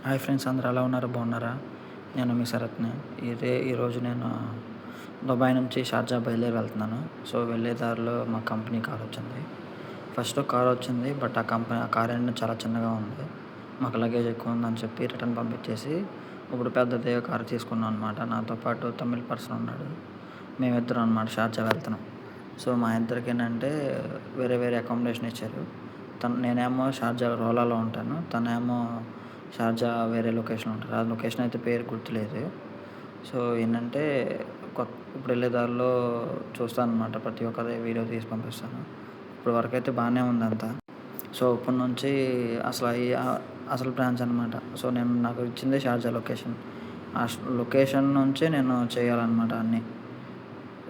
Hi friends, అందరూ ఎలా ఉన్నారు? బాగున్నారా? నేను మీ శరత్‌ని. ఈరోజు నేను దుబాయ్ నుంచి షార్జా బయలుదేరి వెళ్తున్నాను. సో, వెళ్ళే దారిలో మా కంపెనీ కార్ వచ్చింది. ఫస్ట్ కార్ వచ్చింది. బట్ ఆ కార్ ఏంటంటే చాలా చిన్నగా ఉంది. మాకు లగేజ్ ఎక్కువ ఉందని చెప్పి రిటర్న్ పంపించేసి, ఇప్పుడు పెద్దదే కార్ తీసుకున్నాం అనమాట. నాతో పాటు తమిళ్ పర్సన్ ఉన్నాడు. మేమిద్దరం అనమాట షార్జా వెళ్తున్నాం. సో, మా ఇద్దరికేంటంటే వేరే వేరే అకామిడేషన్ ఇచ్చారు. నేనేమో షార్జా రోలాలో ఉంటాను. తనేమో షార్జా వేరే లొకేషన్‌లో ఉంటారు. ఆ లొకేషన్ అయితే పేరు గుర్తులేదు. సో, ఏంటంటే ఇప్పుడు వెళ్ళే దారిలో చూస్తానన్నమాట. ప్రతి ఒక్కరి వీడియో తీసి పంపిస్తాను. ఇప్పటి వరకైతే బాగానే ఉందంతా. సో, ఇప్పటి నుంచి అసలు బ్రాంచ్ అనమాట. సో, నాకు ఇచ్చిందే షార్జా లొకేషన్. లొకేషన్ నుంచే నేను చేయాలన్నమాట అన్నీ.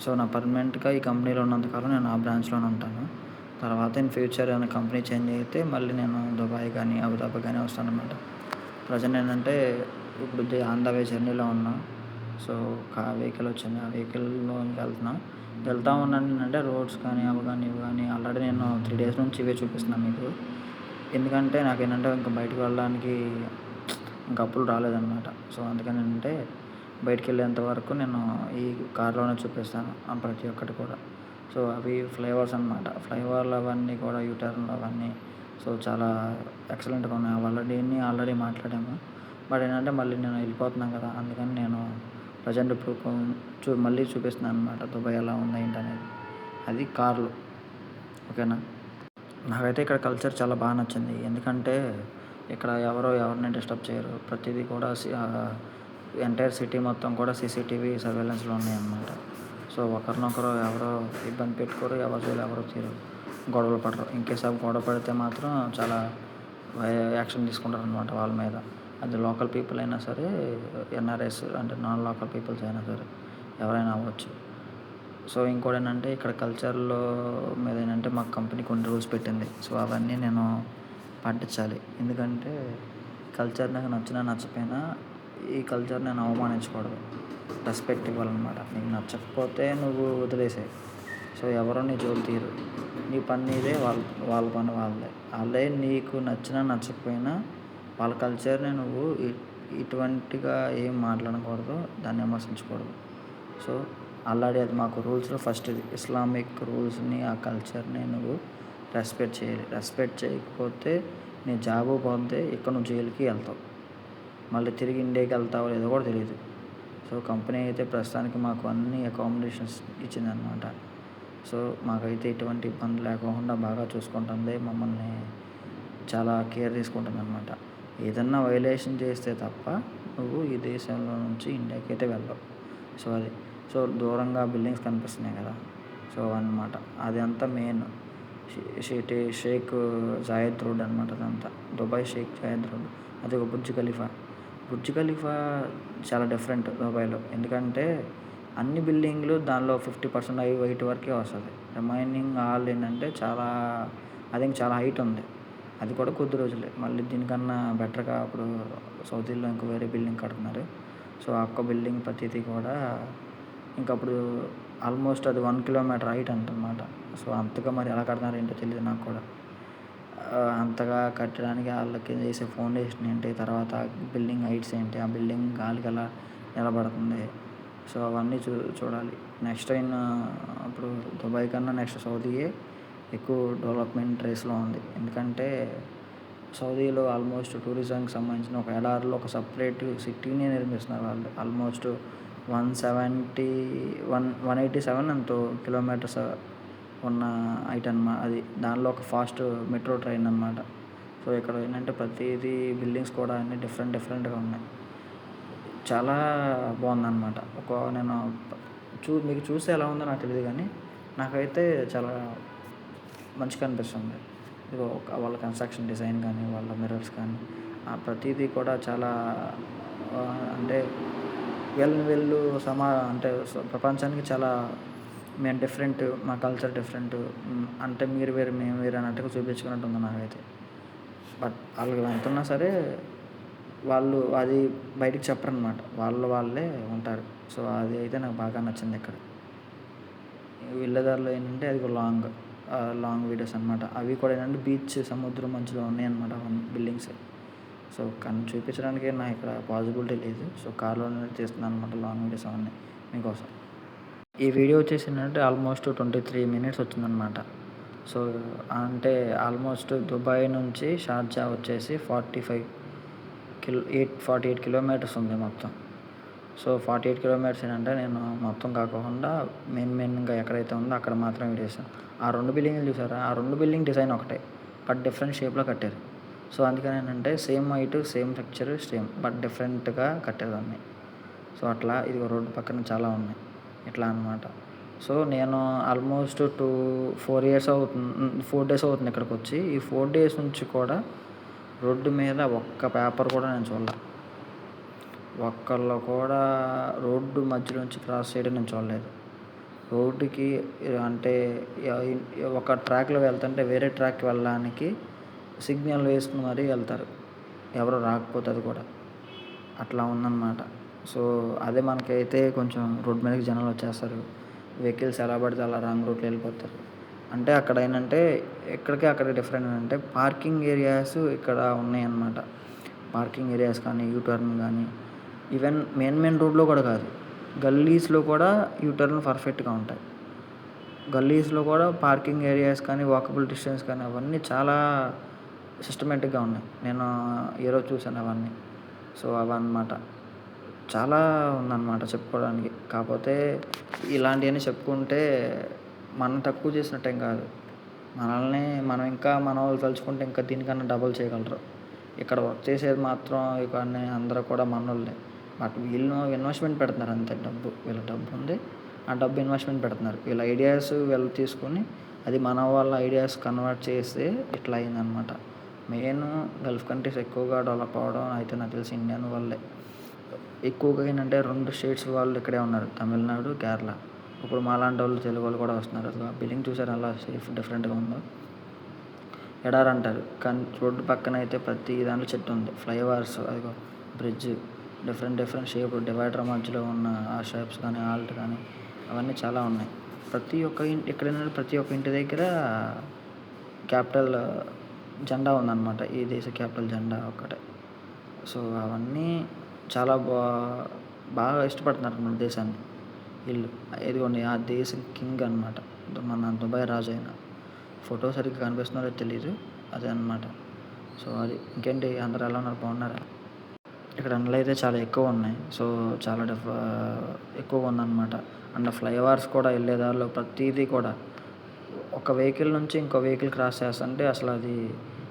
సో, నా పర్మనెంట్‌గా ఈ కంపెనీలో ఉన్నంత కాలం నేను ఆ బ్రాంచ్‌లోనే ఉంటాను. తర్వాత ఇన్ ఫ్యూచర్ ఏమైనా కంపెనీ చేంజ్ అయితే మళ్ళీ నేను దుబాయ్ కానీ, అబుదాబి కానీ వస్తానన్నమాట. ప్రెజెంట్ ఏంటంటే ఇప్పుడు ఆన్ ద వే జర్నీలో ఉన్నా. సో, ఒక వెహికల్ వచ్చింది. ఆ వెహికల్‌లో వెళ్తున్నా. వెళ్తా ఉన్నాను. ఏంటంటే రోడ్స్ కానీ, అవి కానీ, ఇవి కానీ ఆల్రెడీ నేను 3 డేస్ నుంచి ఇవే చూపిస్తున్నాను మీకు. ఎందుకంటే నాకేంటంటే ఇంక బయటకి వెళ్ళడానికి ఇంక అప్పులు రాలేదన్నమాట. సో, అందుకని ఏంటంటే బయటికెళ్ళేంత వరకు నేను ఈ కార్‌లోనే చూపిస్తాను ప్రతి ఒక్కటి కూడా. సో, అవి ఫ్లైఓవర్స్ అనమాట. ఫ్లైఓవర్లు అవన్నీ కూడా యూటర్న్‌లు అవన్నీ సో, చాలా ఎక్సలెంట్‌గా ఉన్నాయి. ఆల్రెడీ మాట్లాడాము. బట్ ఏంటంటే మళ్ళీ నేను వెళ్ళిపోతున్నాను కదా! అందుకని నేను ప్రెజెంట్ ఇప్పుడు మళ్ళీ చూపిస్తున్నాను అనమాట. దుబాయ్ ఎలా ఉంది ఏంటనేది. అది కార్‌లో. ఓకేనా? నాకైతే ఇక్కడ కల్చర్ చాలా బాగా నచ్చింది. ఎందుకంటే ఇక్కడ ఎవరిని డిస్టర్బ్ చేయరు. ప్రతీదీ కూడా ఎంటైర్ సిటీ మొత్తం కూడా సీసీటీవీ సర్వేలెన్స్‌లో ఉన్నాయన్నమాట. సో, ఒకరినొకరు ఎవరు ఇబ్బంది పెట్టుకోరు. ఎవరి జోలికి ఎవరు తీరరు. గొడవలు పడరు. ఇన్‌కేస్ అవి గొడవ పడితే మాత్రం చాలా యాక్షన్ తీసుకుంటారనమాట వాళ్ళ మీద. అది లోకల్ పీపుల్ అయినా సరే, ఎన్ఆర్ఐస్ అంటే నాన్ లోకల్ పీపుల్స్ అయినా సరే ఎవరైనా అవ్వచ్చు. సో, ఇంకోటేంటంటే ఇక్కడ కల్చర్‌లో మీద ఏంటంటే మాకు కంపెనీ కొన్ని రూల్స్ పెట్టింది. సో, అవన్నీ నేను పాటించాలి. ఎందుకంటే కల్చర్ నాకు నచ్చినా నచ్చకపోయినా ఈ కల్చర్ నేను అవమానించకూడదు. రెస్పెక్ట్ ఇవ్వాలన్నమాట. నీకు నచ్చకపోతే నువ్వు వదిలేసేయి. సో, ఎవరు నీ జోలు తీయరు. నీ పని నీదే. వాళ్ళ పని వాళ్ళదే. ఆళ్ళే నీకు నచ్చినా నచ్చకపోయినా వాళ్ళ కల్చర్‌ని నువ్వు ఇటువంటిగా ఏం మాట్లాడకూడదు. దాన్ని విమర్శించకూడదు. సో, ఆల్రెడీ అది మాకు రూల్స్‌లో ఫస్ట్ ఇది. ఇస్లామిక్ రూల్స్‌ని, ఆ కల్చర్‌ని నువ్వు రెస్పెక్ట్ చేయాలి. రెస్పెక్ట్ చేయకపోతే నీ జాబు పోద్ది. ఇక నువ్వు జైలుకి వెళ్తావు. మళ్ళీ తిరిగి ఇండియాకి వెళ్తావో లేదో కూడా తెలీదు. సో, కంపెనీ అయితే ప్రస్తుతానికి మాకు అన్ని అకామిడేషన్స్ ఇచ్చిందనమాట. సో, మాకైతే ఎటువంటి ఇబ్బంది లేకోకుండా బాగా చూసుకుంటుంది. మమ్మల్ని చాలా కేర్ తీసుకుంటుందనమాట. ఏదన్నా వయలేషన్ చేస్తే తప్ప నువ్వు ఈ దేశంలో నుంచి ఇండియాకి అయితే వెళ్ళవు. సో, అది. సో, దూరంగా బిల్డింగ్స్ కనిపిస్తున్నాయి కదా! సో, అవన్నమాట. అదంతా మెయిన్ షేక్ జాయద్ రోడ్ అనమాట అదంతా. Dubai Sheikh Zayed road. అది ఒక బుర్జ్ ఖలీఫా. బుర్జ్ ఖలీఫా చాలా డిఫరెంట్ దుబాయ్‌లో. ఎందుకంటే అన్ని బిల్డింగ్‌లు దానిలో 50% హైట్ వరకే వస్తది. రిమైనింగ్ ఆల్ ఏంటంటే చాలా హైట్ ఉంది. అది కూడా కొద్ది రోజులే. మళ్ళీ దీనికన్నా బెటర్‌గా ఇప్పుడు సౌదీలో ఇంకో వేరే బిల్డింగ్ కడుతున్నారు. సో, ఆ ఒక్క బిల్డింగ్ ప్రతీది కూడా ఇంకప్పుడు ఆల్మోస్ట్ అది 1 కిలోమీటర్ హైట్ అంటనమాట. సో, అంతగా మరి ఎలా కడుతున్నారో ఏంటో తెలీదు నాకు కూడా. అంతగా కట్టడానికి ఆళ్ళకి చేసే ఫౌండేషన్ ఏంటి, తర్వాత బిల్డింగ్ హైట్స్ ఏంటి, ఆ బిల్డింగ్ గాలికి ఎలా నిలబడుతుంది. సో, అవన్నీ చూడాలి. నెక్స్ట్ ఇప్పుడు దుబాయ్ కన్నా నెక్స్ట్ సౌదీయే ఎక్కువ డెవలప్‌మెంట్ రేస్‌లో ఉంది. ఎందుకంటే సౌదీలో ఆల్మోస్ట్ టూరిజంకి సంబంధించిన ఒక ఎడారిలో ఒక సెపరేట్ సిటీనే నిర్మిస్తున్నారు వాళ్ళు. ఆల్మోస్ట్ 187 ఎంతో కిలోమీటర్స్ ఉన్న హైట్ అది. దానిలో ఒక ఫాస్ట్ మెట్రో ట్రైన్ అనమాట. సో, ఇక్కడ ఏంటంటే ప్రతీదీ బిల్డింగ్స్ కూడా అన్నీ డిఫరెంట్‌గా ఉన్నాయి. చాలా బాగుందనమాట. నేను మీకు చూస్తే ఎలా ఉందో నాకు తెలీదు కానీ, నాకైతే చాలా మంచిగా అనిపిస్తుంది. ఇదిగో వాళ్ళ కన్‌స్ట్రక్షన్ డిజైన్ కానీ, వాళ్ళ మిర్రర్స్ కానీ, ప్రతీదీ కూడా చాలా అంటే వీళ్ళు అంటే ప్రపంచానికి చాలా మేము డిఫరెంట్, మా కల్చర్ డిఫరెంట్. అంటే మీరు వేరు, మేము వేరు అన్నట్టుగా చూపించుకున్నట్టు ఉంది నాకైతే. బట్ ఆళ్ళు ఎంతున్నా సరే వాళ్ళు అది బయటికి చెప్పరనమాట. వాళ్ళే ఉంటారు. సో, అది అయితే నాకు బాగా నచ్చింది ఇక్కడ. వెళ్ళే దారిలో ఏంటంటే అది లాంగ్ వీడియోస్ అనమాట. అవి కూడా ఏంటంటే బీచ్, సముద్రం మధ్యలో ఉన్నాయన్నమాట అవన్నీ బిల్డింగ్స్. సో, కానీ చూపించడానికి నాకు ఇక్కడ పాసిబిలిటీ లేదు. సో, కార్‌లోనే తీస్తున్నాను అనమాట లాంగ్ వీడియోస్ అవన్నీ మీకోసం. ఈ వీడియో వచ్చేసి ఏంటంటే ఆల్మోస్ట్ 23 మినిట్స్ వచ్చిందనమాట. సో, అంటే ఆల్మోస్ట్ దుబాయ్ నుంచి షార్జా వచ్చేసి 48 కిలోమీటర్స్ ఉంది మొత్తం. సో, 48 కిలోమీటర్స్ ఏంటంటే నేను మొత్తం కాకోకుండా మెయిన్‌గా ఎక్కడైతే ఉందో అక్కడ మాత్రమే వీడియోసాను. ఆ 2 బిల్డింగులు చూసారా? ఆ 2 బిల్డింగ్ డిజైన్ ఒకటే. బట్ డిఫరెంట్ షేప్‌లో కట్టారు. సో, అందుకని ఏంటంటే same height, same structure same. But డిఫరెంట్‌గా కట్టారు దాన్ని. సో, అట్లా ఇదిగో రోడ్డు పక్కన చాలా ఉన్నాయి. ఇట్లా అనమాట. సో, నేను ఆల్మోస్ట్ 4 ఇయర్స్ 4 డేస్ అవుతుంది ఇక్కడికొచ్చి. ఈ 4 డేస్ నుంచి కూడా రోడ్డు మీద ఒక్క పేపర్ కూడా నేను చూడలే. ఒక్కళ్ళు కూడా రోడ్డు మధ్యలోంచి క్రాస్ చేయడం నేను చూడలేదు. రోడ్డుకి అంటే ఒక ట్రాక్‌లో వెళ్తుంటే వేరే ట్రాక్‌కి వెళ్ళడానికి సిగ్నల్ వేసుకొని మరీ వెళ్తారు. ఎవరు రాకపోతే అది కూడా. అట్లా ఉందన్నమాట. సో, అదే మనకైతే కొంచెం రోడ్డు మీదకి జనాలు వచ్చేస్తారు. వెహికల్స్ ఎలా పడితే అలా రాంగ్ రూట్‌లో వెళ్ళిపోతారు. అంటే అక్కడ ఏంటంటే ఇక్కడికి అక్కడికి డిఫరెంట్ ఏంటంటే పార్కింగ్ ఏరియాస్ ఇక్కడ ఉన్నాయన్నమాట. పార్కింగ్ ఏరియాస్ కానీ, యూ టర్న్ కానీ ఈవెన్ మెయిన్ రోడ్‌లో కూడా కాదు. గల్లీస్‌లో కూడా యూ టర్న్ పర్ఫెక్ట్‌గా ఉంటాయి. గల్లీస్‌లో కూడా పార్కింగ్ ఏరియాస్ కానీ, వాకబుల్ డిస్టెన్స్ కానీ అవన్నీ చాలా సిస్టమాటిక్‌గా ఉన్నాయి. నేను ఈరోజు చూసాను అవన్నీ. సో, అవన్నమాట. చాలా ఉందన్నమాట చెప్పుకోవడానికి. కాపోతే ఇలాంటియన్నీ చెప్పుకుంటే మనం తక్కువ చేసినట్టేం కాదు. మనం ఇంకా మనోళ్ళు తలుచుకుంటే ఇంకా దీనికన్నా డబల్ చేయగలరు. ఇక్కడ వర్క్ చేసేది మాత్రం ఇకన్నీ అందరూ కూడా మనోళ్ళే. బట్ వీళ్ళు ఇన్వెస్ట్‌మెంట్ పెడుతున్నారు అంతే డబ్బు. వీళ్ళకి డబ్బుంది. ఆ డబ్బు ఇన్వెస్ట్‌మెంట్ పెడుతున్నారు. వీళ్ళ ఐడియాస్ వీళ్ళు తీసుకొని అది మన వాళ్ళ ఐడియాస్ కన్వర్ట్ చేస్తే ఇట్లా అయిందనమాట. మెయిన్ గల్ఫ్ కంట్రీస్ ఎక్కువగా డెవలప్ అవ్వడం అయితే నాకు తెలిసి ఇండియన్ వాళ్ళే. ఎక్కువగా ఏంటంటే 2 స్టేట్స్ వాళ్ళు ఇక్కడే ఉన్నారు. తమిళనాడు, కేరళ. ఇప్పుడు మాలాంటోళ్ళు తెలుగోళ్ళు కూడా వస్తున్నారు. అసలు ఆ బిల్డింగ్ చూసారా ఎలా డిఫరెంట్‌గా ఉందో. ఎడారి అంటారు. కానీ రోడ్డు పక్కన అయితే ప్రతి దాంట్లో చెట్టు ఉంది. ఫ్లైఓవర్స్ అదిగో బ్రిడ్జ్ డిఫరెంట్ షేప్ డివైడర్ మధ్యలో ఉన్న ఆ షేప్స్ కానీ, ఆల్ట్ కానీ అవన్నీ చాలా ఉన్నాయి. ఇక్కడేంటంటే ప్రతి ఒక్క ఇంటి దగ్గర క్యాపిటల్ జెండా ఉందన్నమాట. ఈ దేశ క్యాపిటల్ జెండా ఒక్కటే. సో, అవన్నీ చాలా బాగా ఇష్టపడుతున్నారు మన దేశాన్ని వీళ్ళు. ఇదిగోండి ఆ దేశం కింగ్ అనమాట. మన దుబాయ్ రాజు ఆయన. ఫోటో సరిగ్గా కనిపిస్తున్నారో తెలీదు. అదే అనమాట. సో, అది. ఇంకేంటి అందరూ ఎలా ఉన్నారు? బాగున్నారా? ఇక్కడ ఎండలైతే చాలా ఎక్కువ ఉన్నాయి. సో, చాలా ఎక్కువగా ఉందన్నమాట. అండ్ ఫ్లైఓవర్స్ కూడా వెళ్ళే దారిలో ప్రతీదీ కూడా ఒక వెహికల్ నుంచి ఇంకో వెహికల్ క్రాస్ చేస్తుంటే అసలు అది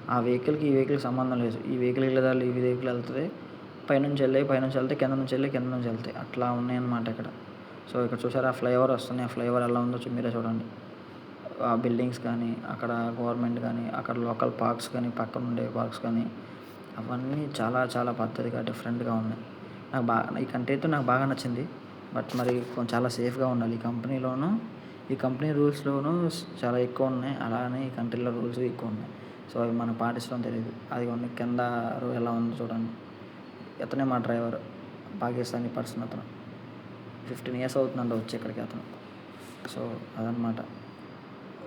ఆ వెహికల్‌కి, ఈ వెహికల్‌కి సంబంధం లేదు. ఈ వెహికల్ వెళ్ళే దారిలో ఈ వెహికల్ వెళ్తది. పైనుంచి వెళ్తాయి. కింద నుంచి వెళ్తాయి. అట్లా ఉన్నాయన్నమాట ఇక్కడ. సో, ఇక్కడ చూసారా ఫ్లైఓవర్ వస్తుంది. ఆ ఫ్లైఓవర్ ఎలా ఉందో మీరే చూడండి. ఆ బిల్డింగ్స్ కానీ, అక్కడ గవర్నమెంట్ కానీ, అక్కడ లోకల్ పార్క్స్ కానీ, పక్కన ఉండే పార్క్స్ కానీ అవన్నీ చాలా చాలా పద్ధతిగా డిఫరెంట్‌గా ఉన్నాయి. ఈ కంట్రీ అయితే నాకు బాగా నచ్చింది. బట్ మరి చాలా సేఫ్‌గా ఉండాలి. ఈ కంపెనీ రూల్స్‌లోనూ చాలా ఎక్కువ ఉన్నాయి. అలానే ఈ కంట్రీలో రూల్స్ ఎక్కువ ఉన్నాయి. సో, అవి మనం పాటించడం తెలీదు. అదిగోండి కింద ఎలా ఉందో చూడండి. ఇతనే మా డ్రైవర్. పాకిస్తానీ పర్సన్ అతను. 15 ఇయర్స్ అవుతుందంట వచ్చి ఇక్కడికి అతను. సో, అదనమాట.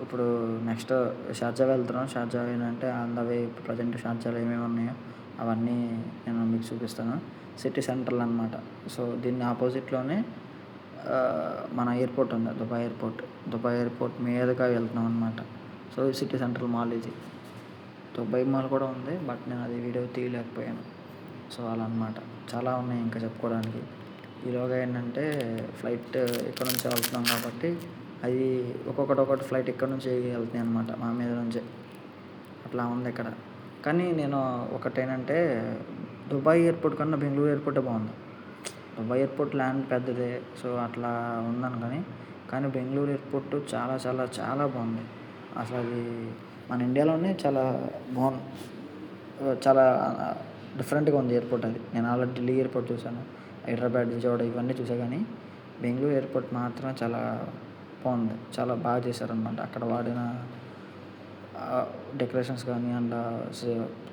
ఇప్పుడు నెక్స్ట్ షార్జా వెళ్తున్నాం. షార్జా ఏంటంటే ఆన్ ద వే ప్రజెంట్ షార్జాలో ఏమేమి ఉన్నాయో అవన్నీ నేను మీకు చూపిస్తాను. సిటీ సెంట్రల్ అనమాట. సో, దీన్ని ఆపోజిట్‌లోనే మన ఎయిర్పోర్ట్ ఉంది. దుబాయ్ ఎయిర్పోర్ట్ మీదుగా వెళ్తున్నాం అనమాట. సో, సిటీ సెంట్రల్ మాల్ ఇది. దుబాయ్ మాల్ కూడా ఉంది. బట్ నేను అది వీడియో తీయలేకపోయాను. సో, అలా అనమాట. చాలా ఉన్నాయి ఇంకా చెప్పుకోవడానికి. ఈలోగా ఏంటంటే ఫ్లైట్ ఇక్కడ నుంచి వెళ్తున్నాం కాబట్టి అది ఒక్కొక్కటి ఫ్లైట్ ఇక్కడ నుంచి వెళ్తున్నాయి అనమాట. మా మీద నుంచే. అట్లా ఉంది ఇక్కడ. కానీ నేను ఒకటేంటంటే దుబాయ్ ఎయిర్పోర్ట్ కన్నా బెంగుళూరు ఎయిర్పోర్టే బాగుంది. దుబాయ్ ఎయిర్పోర్ట్ ల్యాండ్ పెద్దదే. సో, అట్లా ఉందని కానీ బెంగుళూరు ఎయిర్పోర్ట్ చాలా చాలా చాలా బాగుంది. అసలు అది మన ఇండియాలోనే చాలా బాగుంది. చాలా డిఫరెంట్‌గా ఉంది ఎయిర్పోర్ట్ అది. నేను ఆల్రెడీ ఢిల్లీ ఎయిర్పోర్ట్ చూసాను. హైదరాబాద్, విజయవాడ ఇవన్నీ చూసా కానీ బెంగుళూరు ఎయిర్పోర్ట్ మాత్రం చాలా బాగుంది. చాలా బాగా చేశారనమాట. అక్కడ వాడిన డెకరేషన్స్ కానీ అండ్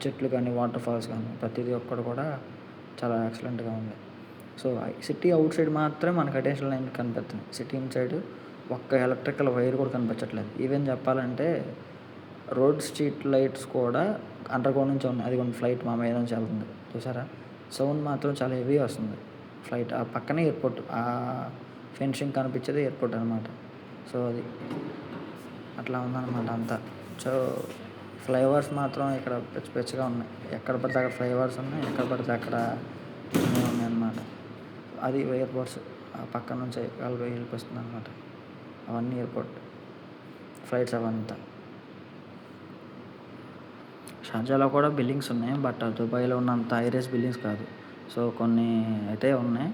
చెట్లు కానీ, వాటర్ ఫాల్స్ కానీ ప్రతిదీ ఒక్కటి కూడా చాలా ఎక్సలెంట్‌గా ఉంది. సో, సిటీ అవుట్ సైడ్ మాత్రమే మనకు అటెన్షన్ లైన్ కనిపిస్తుంది. సిటీ ఇన్సైడ్ ఒక్క ఎలక్ట్రికల్ వైర్ కూడా కనిపించట్లేదు. ఈవెన్ చెప్పాలంటే రోడ్ స్ట్రీట్ లైట్స్ కూడా అండర్‌గ్రౌండ్ నుంచే ఉన్నాయి. అదిగోండి ఫ్లైట్ మా మీద నుంచి వెళ్తుంది చూసారా? సౌండ్ మాత్రం చాలా హెవీ వస్తుంది. ఫ్లైట్ ఆ పక్కనే ఎయిర్‌పోర్ట్. ఫెన్సింగ్ కనిపించేది ఎయిర్‌పోర్ట్ అనమాట. సో, అది అట్లా ఉందన్నమాట అంతా. సో, ఫ్లైఓవర్స్ మాత్రం ఇక్కడ పిచ్చి పిచ్చిగా ఉన్నాయి. ఎక్కడ పడితే అక్కడ ఫ్లైఓవర్స్ ఉన్నాయి. ఎక్కడ పడితే అక్కడ ఇవే ఉన్నాయన్నమాట. అది ఎయిర్‌పోర్ట్స్. ఆ పక్క నుంచి వెళ్ళిపిస్తుందన్నమాట. అవన్నీ ఎయిర్‌పోర్ట్ ఫ్లైట్స్ అవంతా. షార్జాలో కూడా బిల్డింగ్స్ ఉన్నాయి. బట్ దుబాయ్‌లో ఉన్నంత హై రైజ్ బిల్డింగ్స్ కాదు. సో, కొన్ని అయితే ఉన్నాయి.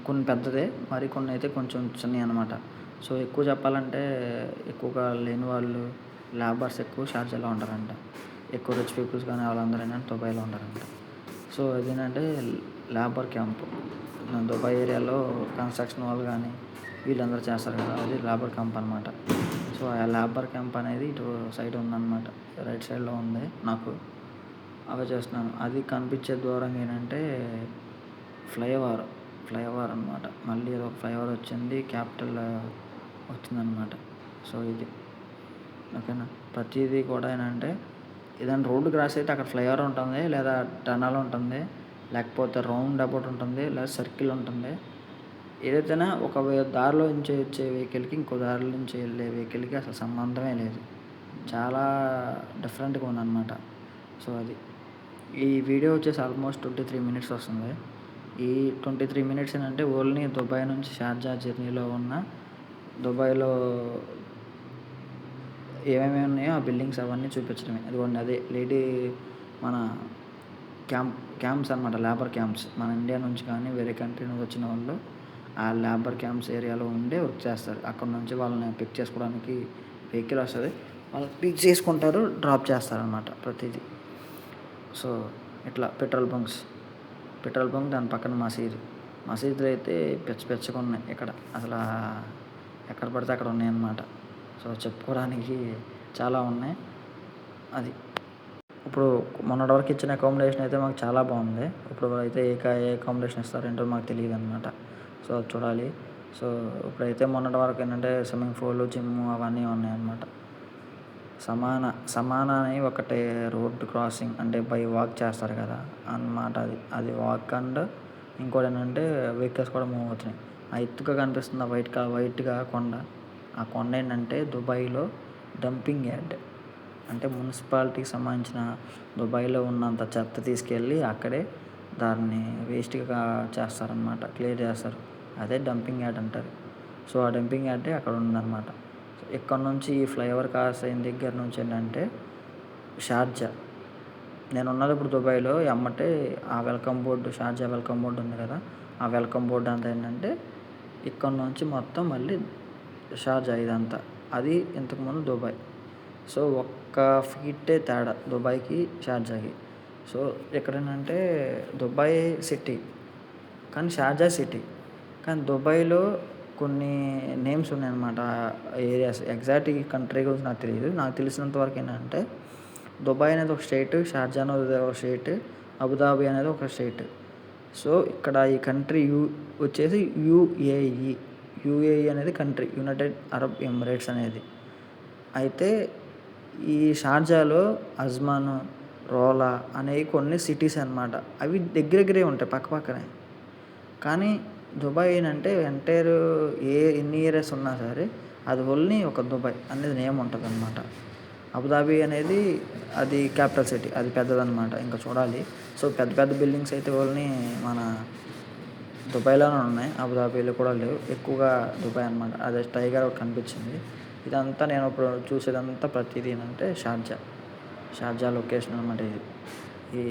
కొన్ని పెద్దదే. మరి కొన్ని అయితే కొంచెం చిన్నయి అనమాట. సో, ఎక్కువ చెప్పాలంటే ఎక్కువగా లేని వాళ్ళు లేబర్స్ ఎక్కువ షార్జాలో ఉంటారంట. ఎక్కువ రిచ్ పీపుల్స్ కానీ వాళ్ళందరూ ఏంటంటే దుబాయ్‌లో ఉంటారంట. సో, అదేంటంటే లేబర్ క్యాంప్. దుబాయ్ ఏరియాలో కన్‌స్ట్రక్షన్ వాళ్ళు కానీ వీళ్ళందరూ చేస్తారు కదా! అది లేబర్ క్యాంప్ అనమాట. సో, ఆ లేబర్ క్యాంప్ అనేది ఇటు సైడ్ ఉందన్నమాట. రైట్ సైడ్‌లో ఉంది నాకు. అవే చేస్తున్నాను. అది కనిపించే దూరంగా ఏంటంటే ఫ్లైఓవర్ అనమాట. మళ్ళీ ఏదో ఒక ఫ్లైఓవర్ వచ్చింది. క్యాపిటల్ వచ్చిందనమాట. సో, ఇది ఓకేనా. ప్రతీదీ కూడా ఏంటంటే ఏదైనా రోడ్డు క్రాస్ అయితే అక్కడ ఫ్లైఓవర్ ఉంటుంది, లేదా టనల్ ఉంటుంది, లేకపోతే రౌండ్ అబౌట్ ఉంటుంది, లేదా సర్కిల్ ఉంటుంది. ఏదైతేనా ఒక దారిలో నుంచి వచ్చే వెహికల్‌కి ఇంకో దారిలో నుంచి వెళ్ళే వెహికల్‌కి అసలు సంబంధమే లేదు. చాలా డిఫరెంట్‌గా ఉందన్నమాట. సో, అది. ఈ వీడియో వచ్చేసి ఆల్మోస్ట్ 23 మినిట్స్ వస్తుంది. ఈ 23 మినిట్స్ ఏంటంటే ఓన్లీ దుబాయ్ నుంచి షార్జా జర్నీలో ఉన్న దుబాయ్‌లో ఏమేమి ఉన్నాయో ఆ బిల్డింగ్స్ అవన్నీ చూపించడమే. అదిగోండి అదే లేడీ మన క్యాంప్స్ అనమాట. Labour camps. మన ఇండియా నుంచి కానీ వేరే కంట్రీ నుంచి వచ్చిన వాళ్ళు ఆ లేబర్ క్యాంప్స్ ఏరియాలో ఉండే వర్క్ చేస్తారు. అక్కడ నుంచి వాళ్ళని పిక్ చేసుకోవడానికి వెహికల్ వస్తది. వాళ్ళు పిక్ చేసుకుంటారు, డ్రాప్ చేస్తారనమాట ప్రతీదీ. సో, ఇట్లా పెట్రోల్ బంక్ దాని పక్కన మసీదులు అయితే పిచ్చగా ఉన్నాయి ఇక్కడ. అసలు ఎక్కడ పడితే అక్కడ ఉన్నాయన్నమాట. సో, చెప్పుకోవడానికి చాలా ఉన్నాయి. అది. ఇప్పుడు మొన్నటి వరకు ఇచ్చిన అకామిడేషన్ అయితే మాకు చాలా బాగుంది. ఇప్పుడు అయితే ఏ అకామిడేషన్ ఇస్తారో ఏంటో మాకు తెలీదనమాట. సో, అది చూడాలి. సో, ఇప్పుడైతే మొన్నటి వరకు ఏంటంటే స్విమ్మింగ్ పూల్, జిమ్ అవన్నీ ఉన్నాయన్నమాట. సమానా అని ఒకటి రోడ్ క్రాసింగ్ అంటే బై వాక్ చేస్తారు కదా అన్నమాట. అది వాక్ అండ్ ఇంకోటి ఏంటంటే వెహికల్స్ కూడా మూవ్ అవుతున్నాయి. ఆ ఎత్తుగా కనిపిస్తుంది వైట్‌గా కొండ. ఆ కొండ ఏంటంటే దుబాయ్‌లో డంపింగ్ యార్డ్. అంటే మున్సిపాలిటీకి సంబంధించిన దుబాయ్‌లో ఉన్నంత చెత్త తీసుకెళ్ళి అక్కడే దాన్ని వేస్ట్‌గా చేస్తారనమాట. క్లియర్ చేస్తారు. అదే డంపింగ్ యార్డ్ అంటారు. సో, ఆ డంపింగ్ యార్డే అక్కడ ఉందన్నమాట. ఇక్కడ నుంచి ఈ ఫ్లైఓవర్ క్రాస్ అయిన దగ్గర నుంచి ఏంటంటే షార్జా. నేనున్నది ఇప్పుడు దుబాయ్‌లో. ఎమ్మటే ఆ welcome board Sharjah welcome board ఉంది కదా! ఆ వెల్కమ్ బోర్డ్ అంతా ఏంటంటే ఇక్కడ నుంచి మొత్తం మళ్ళీ షార్జా ఇదంతా. అది ఇంతకుముందు దుబాయ్. సో, ఒక్క ఫీటే తేడా దుబాయ్‌కి, షార్జాకి. సో, ఇక్కడేంటంటే దుబాయ్ సిటీ, కానీ షార్జా సిటీ. కానీ దుబాయ్‌లో కొన్ని నేమ్స్ ఉన్నాయన్నమాట. ఏరియాస్ ఎగ్జాక్ట్ ఈ కంట్రీ గురించి నాకు తెలీదు. నాకు తెలిసినంత వరకు ఏంటంటే దుబాయ్ అనేది ఒక స్టేట్, షార్జా అనేది ఒక స్టేట్, అబుదాబి అనేది ఒక స్టేట్. సో, ఇక్కడ ఈ కంట్రీ వచ్చేసి యూఏఈ. యూఏఈ అనేది కంట్రీ, యునైటెడ్ అరబ్ ఎమిరేట్స్ అనేది. అయితే ఈ షార్జాలో అజ్మాన్, రోలా అనేవి కొన్ని సిటీస్ అనమాట. అవి దగ్గరే ఉంటాయి పక్కనే. కానీ దుబాయ్ ఏంటంటే ఎంటైర్ ఎన్ని ఏరియాస్ ఉన్నా సరే అది ఓన్లీ ఒక దుబాయ్ అనేది నేమ్ ఉంటుందన్నమాట. అబుదాబి అనేది అది క్యాపిటల్ సిటీ. అది పెద్దదన్నమాట. ఇంకా చూడాలి. సో, పెద్ద బిల్డింగ్స్ అయితే ఓన్లీ మన దుబాయ్‌లోనే ఉన్నాయి. అబుదాబిలో కూడా లేవు. ఎక్కువగా దుబాయ్ అనమాట. అదే టైగర్ ఒకటి కనిపించింది. ఇదంతా నేను ఇప్పుడు చూసేదంతా ప్రతిదీ ఏంటంటే షార్జా లొకేషన్ అనమాట ఇది. ఈ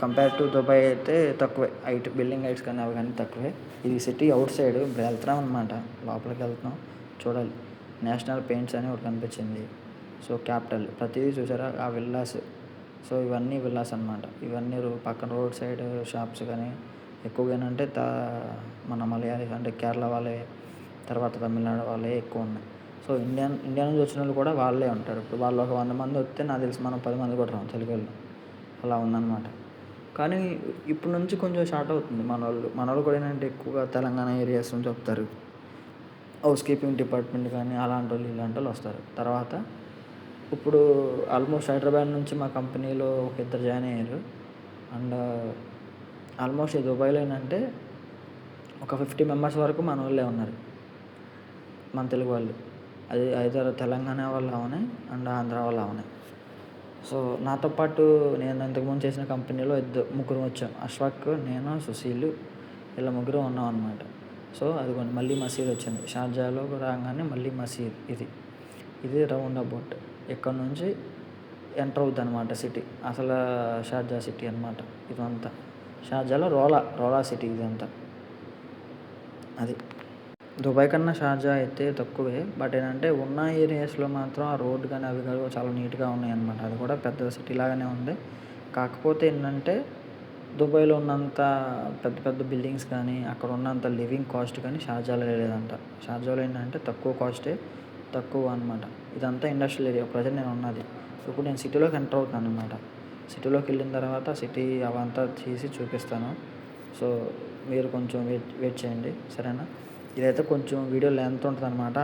కంపేర్ టు దుబాయ్ అయితే తక్కువే. బిల్డింగ్ హైట్స్ కానీ అవి కానీ తక్కువే. ఇది సిటీ అవుట్ సైడ్. ఇప్పుడు వెళ్తున్నాం అనమాట. లోపలికి వెళ్తున్నాం. చూడాలి. నేషనల్ పెయింట్స్ అని ఒకటి కనిపించింది. సో, క్యాపిటల్ ప్రతిదీ చూసారా ఆ విల్లాస్. సో, ఇవన్నీ విల్లాస్ అనమాట. ఇవన్నీ పక్కన రోడ్ సైడ్ షాప్స్ కానీ ఎక్కువగా ఏంటంటే మన మలయాళీస్ అంటే కేరళ వాళ్ళే, తర్వాత తమిళనాడు వాళ్ళే ఎక్కువ ఉన్నాయి. సో, ఇండియా నుంచి వచ్చిన వాళ్ళు కూడా వాళ్ళే ఉంటారు. ఇప్పుడు వాళ్ళు ఒక 100 మంది వస్తే నాకు తెలిసి మనం 10 మంది కూడా రాం తెలుగోళ్ళు. అలా ఉందన్నమాట. కానీ ఇప్పుడు నుంచి కొంచెం స్టార్ట్ అవుతుంది. మనోళ్ళు కూడా ఏంటంటే ఎక్కువగా తెలంగాణ ఏరియాస్ నుంచి వస్తారు. హౌస్ కీపింగ్ డిపార్ట్మెంట్ కానీ అలాంటి వాళ్ళు ఇలాంటి వాళ్ళు వస్తారు. తర్వాత ఇప్పుడు ఆల్మోస్ట్ హైదరాబాద్ నుంచి మా కంపెనీలో ఒక ఇద్దరు జాయిన్ అయ్యారు. అండ్ ఆల్మోస్ట్ ఈ దుబాయ్‌లో ఏంటంటే ఒక 50 మెంబర్స్ వరకు మనోళ్ళే ఉన్నారు. మన తెలుగు వాళ్ళు. అది ఐదర్ తెలంగాణ వాళ్ళు అవని అండ్ ఆంధ్ర వాళ్ళు అవని. సో, నాతో పాటు నేను ఇంతకుముందు చేసిన కంపెనీలో ముగ్గురం వచ్చాం. అష్ఫాక్, నేను, సుశీల్ ఇలా ముగ్గురం ఉన్నామనమాట. సో, అదిగోండి మళ్ళీ మసీద్ వచ్చింది. షార్జాలో రాంగానే మళ్ళీ మసీద్ ఇది. ఇది రౌండ్ అబౌట్. ఇక్కడ నుంచి ఎంటర్ అవుద్దనమాట సిటీ. అసలు షార్జా సిటీ అనమాట ఇదంతా. షార్జాలో రోలా సిటీ ఇదంతా. అది. దుబాయ్ కన్నా షార్జా అయితే తక్కువే. బట్ ఏంటంటే ఉన్న ఏరియాస్‌లో మాత్రం ఆ రోడ్ గాని అవి కూడా చాలా నీట్‌గా ఉన్నాయన్నమాట. అది కూడా పెద్ద సిటీ లాగానే ఉంది. కాకపోతే ఏంటంటే దుబాయ్‌లో ఉన్నంత పెద్ద పెద్ద బిల్డింగ్స్ కానీ, అక్కడ ఉన్నంత లివింగ్ కాస్ట్ కానీ షార్జాలో లేదంట. షార్జాలో ఏంటంటే తక్కువ కాస్టే, తక్కువ అనమాట. ఇదంతా ఇండస్ట్రియల్ ఏరియా. ప్రెజెంట్ నేను ఉన్నది. ఇప్పుడు నేను సిటీలోకి ఎంటర్ అవుతున్నానన్నమాట. సిటీలోకి వెళ్ళిన తర్వాత సిటీ అవంతా తీసి చూపిస్తాను. సో, మీరు కొంచెం వెయిట్ చేయండి. సరేనా? ఇదైతే కొంచెం వీడియో లెంత్ ఉంటదనమాట.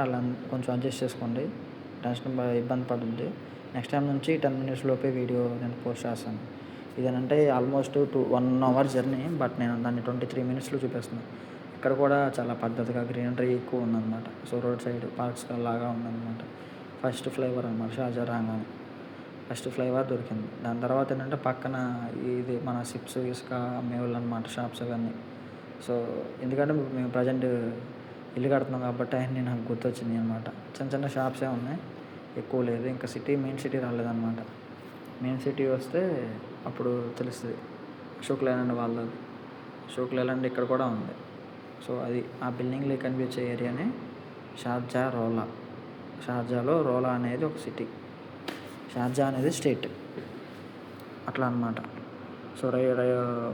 కొంచెం అడ్జస్ట్ చేసుకోండి. ఇబ్బంది పడొద్దు. నెక్స్ట్ టైమ్ నుంచి 10 మినిట్స్ లోపే వీడియో నేను పోస్ట్ చేస్తాను. ఇదేనంటే ఆల్మోస్ట్ 1 అవర్ జర్నీ. బట్ నేను దాన్ని 23 మినిట్స్‌లో చూపిస్తున్నాను. ఇక్కడ కూడా చాలా పద్ధతిగా గ్రీనరీ ఎక్కువ ఉందనమాట. సో, రోడ్ సైడ్ పార్క్స్ లాగా ఉందనమాట. ఫస్ట్ ఫ్లైఓవర్ అనమాట షార్జా రాంగానే. ఫస్ట్ ఫ్లైఓవర్ దొరికింది. దాని తర్వాత ఏంటంటే పక్కన ఇది మన చిప్స్, ఇసుక అమ్మేవాళ్ళు అనమాట షాప్స్ అవన్నీ. సో, ఎందుకంటే మేము ప్రజెంట్ ఇల్లు కడుతున్నాం కాబట్టి అయన్నీ నాకు గుర్తొచ్చినాయి అనమాట. చిన్న చిన్న షాప్సే ఉన్నాయి. ఎక్కువ లేదు. ఇంకా మెయిన్ సిటీ రాలేదనమాట. మెయిన్ సిటీ వస్తే అప్పుడు తెలుస్తది. అశోక్ లేలాండ్ వాళ్ళది. అశోక్ లేలాండ్ ఇక్కడ కూడా ఉంది. సో, అది ఆ బిల్డింగ్‌లో కనిపించే ఏరియానే రోలా. షార్జాలో రోలా అనేది ఒక సిటీ. షార్జా అనేది స్టేట్. అట్లా అనమాట. సో,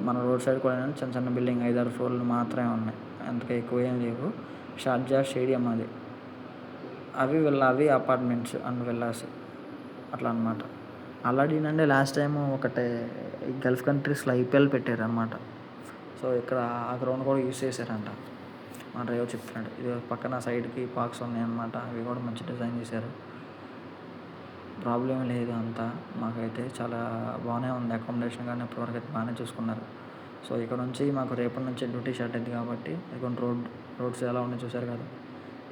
మన రోడ్ సైడ్ కూడా చిన్న చిన్న బిల్డింగ్ 5, 6 ఫ్లోర్లు మాత్రమే ఉన్నాయి. అంతగా ఎక్కువ ఏం లేవు. షార్జా స్టేడియం అది. అవి అపార్ట్మెంట్స్ అండ్ విల్లాస్ అట్లా అనమాట. ఆల్రెడీ ఏంటంటే లాస్ట్ టైము ఈ గల్ఫ్ కంట్రీస్‌లో ఐపీఎల్ పెట్టారనమాట. సో, ఇక్కడ ఆ గ్రౌండ్ కూడా యూజ్ చేశారంట. మా డ్రైవర్ చెప్తున్నాడు. ఇది పక్కన సైడ్‌కి పార్క్స్ ఉన్నాయన్నమాట. అవి కూడా మంచి డిజైన్ చేశారు. ప్రాబ్లం లేదు అంతా. మాకైతే చాలా బాగానే ఉంది. అకామిడేషన్ కానీ ఇప్పటివరకు అయితే బాగానే చూసుకున్నారు. సో, ఇక్కడ నుంచి మాకు రేపటి నుంచి డ్యూటీ స్టార్ట్ అయింది కాబట్టి ఇదిగోండి రోడ్స్ ఎలా ఉన్నాయో చూశారు కదా!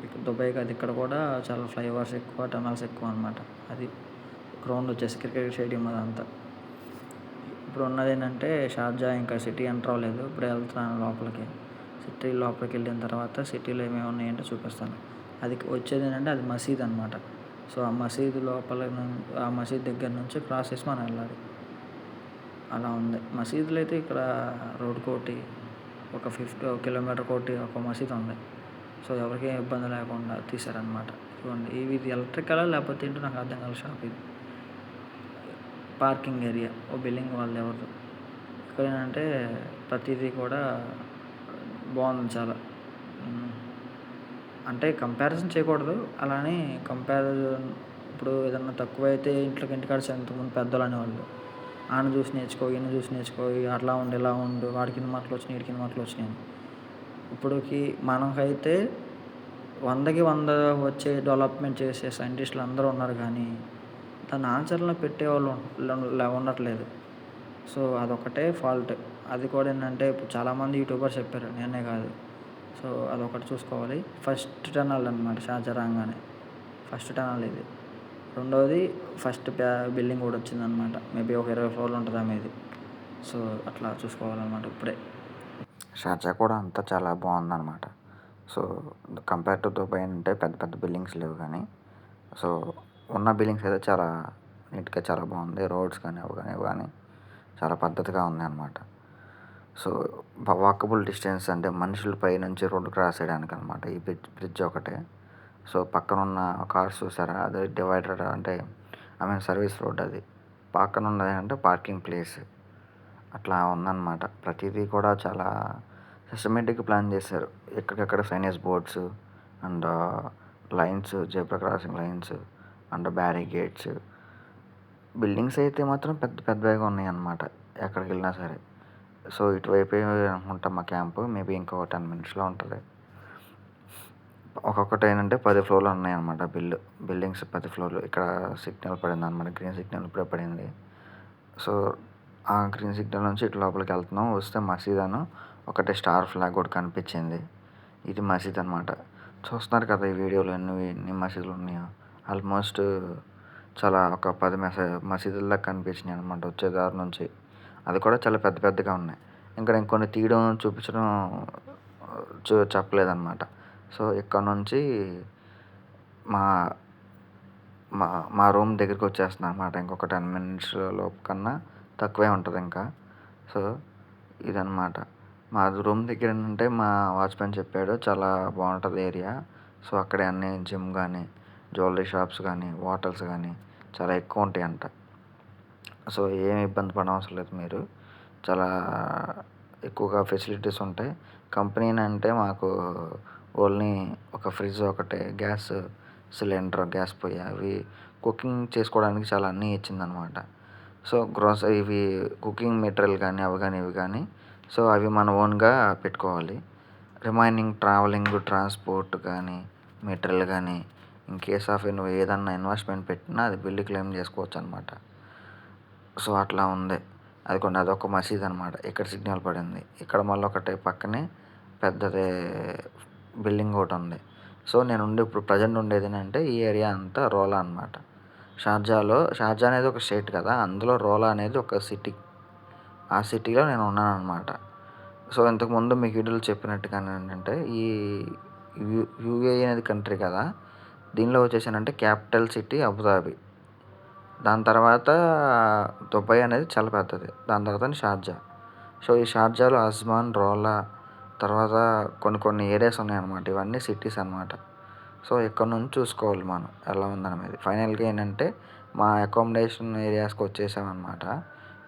ఇక్కడ దుబాయ్‌కి అది ఇక్కడ కూడా చాలా ఫ్లైఓవర్స్ ఎక్కువ, టనల్స్ ఎక్కువ అనమాట. అది గ్రౌండ్ వచ్చేసి క్రికెట్ స్టేడియం అదంతా. ఇప్పుడు ఉన్నది ఏంటంటే షార్జా ఇంకా సిటీ ఎంటర్ అవ్వలేదు. ఇప్పుడు వెళ్తున్నాను లోపలికి. సిటీ లోపలికి వెళ్ళిన తర్వాత సిటీలో ఏమేమి ఉన్నాయంటే చూపిస్తాను. అది వచ్చేది ఏంటంటే అది మసీద్ అనమాట. సో, ఆ మసీద్ దగ్గర నుంచి క్రాస్ చేసి మనం వెళ్ళాలి. అలా ఉంది. మసీదులు అయితే ఇక్కడ రోడ్డుకోటి ఒక కిలోమీటర్‌కోటి ఒక మసీద్ ఉంది. సో, ఎవరికీ ఇబ్బంది లేకుండా తీశారనమాట. ఇదిగోండి ఇది ఎలక్ట్రికలా లేకపోతే ఏంటో నాకు అర్థం కాలేదు షాప్ ఇది. Parking area. ఓ బిల్డింగ్ వాళ్ళెవరిదో. ఇక్కడ ఏంటంటే ప్రతీదీ కూడా బాగుంది చాలా. అంటే కంపారిజన్ చేయకూడదు. అలానే ఇప్పుడు ఏదన్నా తక్కువైతే ఇంటికాడ ఇంతకుముందు పెద్దోళ్ళు అనేవాళ్ళు. ఆడిని చూసి నేర్చుకో, ఈయన్ని చూసి నేర్చుకో, అట్లా ఉండు, ఇలా ఉండు, వాడికి ఇన్ని మార్కులు వచ్చినాయి, వీడికి ఇన్ని మార్కులు వచ్చినాయి అని. ఇప్పటికి మనకైతే 100కి 100 వచ్చే డెవలప్మెంట్ చేసే సైంటిస్టులు అందరూ ఉన్నారు కానీ దాన్ని ఆచరణలో పెట్టేవాళ్ళు ఉండట్లేదు. సో, అదొకటే ఫాల్ట్. అది కూడా ఏంటంటే ఇప్పుడు చాలామంది యూట్యూబర్స్ చెప్పారు. నేనే కాదు. సో, అదొకటి చూసుకోవాలి. ఫస్ట్ టనల్ అనమాట షార్జా రాంగానే. ఫస్ట్ టనల్ ఇది. రెండోది ఫస్ట్ బిల్డింగ్ కూడా వచ్చిందనమాట. మేబీ ఒక 20 ఫ్లోర్లు ఉంటుందేమో ఇది. సో, అట్లా చూసుకోవాలన్నమాట ఇప్పుడే. షార్జా కూడా అంతా చాలా బాగుందన్నమాట. సో, కంపేర్ టు దుబాయ్ అంటే పెద్ద పెద్ద బిల్డింగ్స్ లేవు కానీ సో, ఉన్న బిల్డింగ్స్ అయితే చాలా నీట్‌గా చాలా బాగుంది. రోడ్స్ కానీ అవి కానీ చాలా పద్ధతిగా ఉన్నాయన్నమాట. సో, వాకబుల్ డిస్టెన్స్ అంటే మనుషుల పై నుంచి రోడ్డు క్రాస్ చేయడానికి అనమాట. ఈ బ్రిడ్జ్ ఒకటే. సో, పక్కనున్న కార్స్ చూసారా? అది డివైడర్ అంటే సర్వీస్ రోడ్ అది. పక్కన ఉన్నది అంటే పార్కింగ్ ప్లేస్. అట్లా ఉందన్నమాట. ప్రతిదీ కూడా చాలా సిస్టమేటిక్‌గా ప్లాన్ చేశారు. ఎక్కడికక్కడ signage boards and lines, zebra crossing lines and barricades. Buildings అయితే మాత్రం పెద్ద పెద్దవిగా ఉన్నాయన్నమాట. ఎక్కడికి వెళ్ళినా సరే. సో, ఇటువైపే అనుకుంటా మా క్యాంపు. మేబీ ఇంకో 10 మినిట్స్‌లో ఉంటుంది. ఒక్కొక్కటి ఏంటంటే 10 ఫ్లోర్‌లు ఉన్నాయన్నమాట బిల్డింగ్స్ 10 ఫ్లోర్‌లు. ఇక్కడ సిగ్నల్ పడిందన్నమాట. గ్రీన్ సిగ్నల్ ఇప్పుడే పడింది. సో, ఆ గ్రీన్ సిగ్నల్ నుంచి ఇటు లోపలికెళ్తున్నాం. వస్తే మసీదను ఒకటి స్టార్ ఫ్లాగ్ కూడా కనిపించింది. ఇది మసీద్ అనమాట. చూస్తున్నారు కదా ఈ వీడియోలో ఎన్ని మసీదులు ఉన్నాయో. ఆల్మోస్ట్ చాలా ఒక 10 మసీదుల దాకా కనిపించినాయి అనమాట వచ్చే దారి నుంచి. అది కూడా చాలా పెద్ద పెద్దగా ఉన్నాయి. ఇంకా నేను కొన్ని తీయడం, చూపించడం చెప్పలేదన్నమాట. సో, ఇక్కడ నుంచి మా మా మా రూమ్ దగ్గరికి వచ్చేస్తున్నాను అనమాట. ఇంకొక 10 మినిట్స్ లోపు కన్నా తక్కువే ఉంటుంది ఇంకా. సో, ఇదనమాట. మా రూమ్ దగ్గర ఏంటంటే మా వాచ్‌మెన్ చెప్పాడు చాలా బాగుంటుంది ఏరియా. సో, అక్కడే అన్నీ జిమ్ కానీ, జ్యువెలరీ షాప్స్ కానీ, హోటల్స్ కానీ చాలా ఎక్కువ ఉంటాయంట. సో, ఏమి ఇబ్బంది పడనవసరం లేదు మీరు. చాలా ఎక్కువగా ఫెసిలిటీస్ ఉంటాయి. కంపెనీనంటే మాకు ఓన్లీ ఒక ఫ్రిడ్జ్ ఒకటే, గ్యాస్ సిలిండర్, గ్యాస్ పొయ్యి అవి కుకింగ్ చేసుకోవడానికి చాలా అన్నీ ఇచ్చిందనమాట. సో, ఇవి కుకింగ్ మెటీరియల్ కానీ అవి కానీ ఇవి కానీ సో, అవి మన ఓన్‌గా పెట్టుకోవాలి. రిమైనింగ్ ట్రాన్స్‌పోర్ట్ కానీ, మెటీరియల్ కానీ ఇన్ కేస్ ఆఫ్ నువ్వు ఏదన్నా ఇన్వెస్ట్‌మెంట్ పెట్టినా అది బిల్లు క్లెయిమ్ చేసుకోవచ్చనమాట. సో, అట్లా ఉంది. అదిగోండి అదొక మసీద్ అనమాట. ఇక్కడ సిగ్నల్ పడింది. ఇక్కడ మళ్ళీ ఒకటి పక్కనే పెద్దది బిల్డింగ్ ఒకటుంది. సో, ఇప్పుడు ప్రెజెంట్ ఉండేదేంటంటే ఈ ఏరియా అంతా రోలా అనమాట. షార్జా అనేది ఒక స్టేట్ కదా! అందులో రోలా అనేది ఒక సిటీ. ఆ సిటీలో నేను ఉన్నాననమాట. సో, ఇంతకుముందు మీకు వీడియోలో చెప్పినట్టుగానే ఏంటంటే ఈ యూఏఈ అనేది కంట్రీ కదా! దీనిలో వచ్చేసి క్యాపిటల్ సిటీ అబుదాబి. దాని తర్వాత దుబాయ్ అనేది చాలా పెద్దది. దాని తర్వాత షార్జా. సో, ఈ షార్జాలో అజ్మాన్, రోలా తర్వాత కొన్ని ఏరియాస్ ఉన్నాయన్నమాట. ఇవన్నీ సిటీస్ అనమాట. సో, ఇక్కడ నుంచి చూసుకోవాలి మనం ఎలా ఉందనేది. ఫైనల్‌గా ఏంటంటే మా అకామిడేషన్ ఏరియాస్‌కి వచ్చేసామన్నమాట.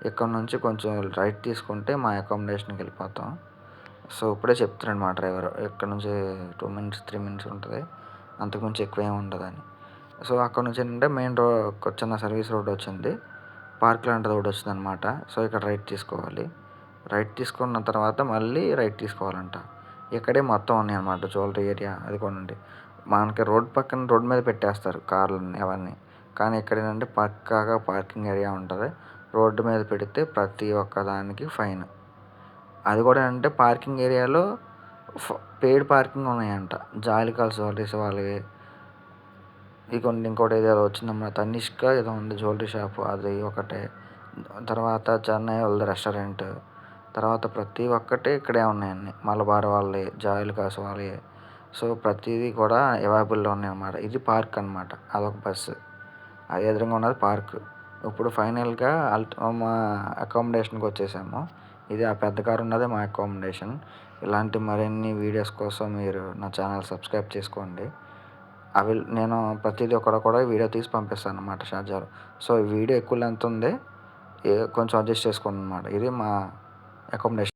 ఇక్కడ నుంచి కొంచెం రైట్ తీసుకుంటే మా అకామిడేషన్‌కి వెళ్ళిపోతాం. సో, ఇప్పుడే చెప్తున్నాడు మా డ్రైవర్ ఇక్కడ నుంచి 2 మినిట్స్, 3 మినిట్స్ ఉంటుంది. అంతకుమించి ఎక్కువ ఏమి ఉండదని. సో, అక్కడ నుంచి ఏంటంటే ఒక చిన్న సర్వీస్ రోడ్ వచ్చింది. పార్క్ లాంటిది ఒకటి వచ్చిందనమాట. సో, ఇక్కడ రైట్ తీసుకోవాలి. రైట్ తీసుకున్న తర్వాత మళ్ళీ రైట్ తీసుకోవాలంట. ఇక్కడే మొత్తం ఉన్నాయన్నమాట జ్యువెలరీ ఏరియా. అది కొనండి. మనకి రోడ్ మీద పెట్టేస్తారు కార్లని అవన్నీ. కానీ ఇక్కడ ఏంటంటే పక్కాగా పార్కింగ్ ఏరియా ఉంటుంది. రోడ్డు మీద పెడితే ప్రతి ఒక్క దానికి ఫైన్. అది కూడా అంటే పార్కింగ్ ఏరియాలో పెయిడ్ పార్కింగ్ ఉన్నాయంట. జాలికాస్ జ్యువెలరీస్ వాళ్ళవి. ఇంకోటి ఏదో వచ్చిందన్నమాట. తనిష్క ఏదో ఉంది జ్యువెలరీ షాప్ అది ఒకటే. తర్వాత చెన్నై వాళ్ళది రెస్టారెంట్. తర్వాత ప్రతి ఒక్కటి ఇక్కడే ఉన్నాయండి. మలబార్ వాళ్ళవి, జాయిలుకాస్ వాళ్ళవి. సో, ప్రతిదీ కూడా అవైలబుల్లో ఉన్నాయన్నమాట. ఇది పార్క్ అనమాట. అదొక బస్సు. అది ఎదురుగా ఉన్నది పార్క్. ఇప్పుడు ఫైనల్‌గా మా అకామిడేషన్‌కి వచ్చేసాము. ఇది ఆ పెద్ద కారు ఉన్నదే మా అకామిడేషన్. ఇలాంటి మరిన్ని వీడియోస్ కోసం మీరు నా ఛానల్ సబ్స్క్రైబ్ చేసుకోండి. నేను ప్రతిదీ కూడా వీడియో తీసి పంపిస్తాను అన్నమాట షార్జాలో. సో, ఈ వీడియో ఎక్కువ లెంత్ ఉంది. కొంచెం అడ్జస్ట్ చేసుకోండి అన్నమాట. ఇది మా అకామిడేషన్.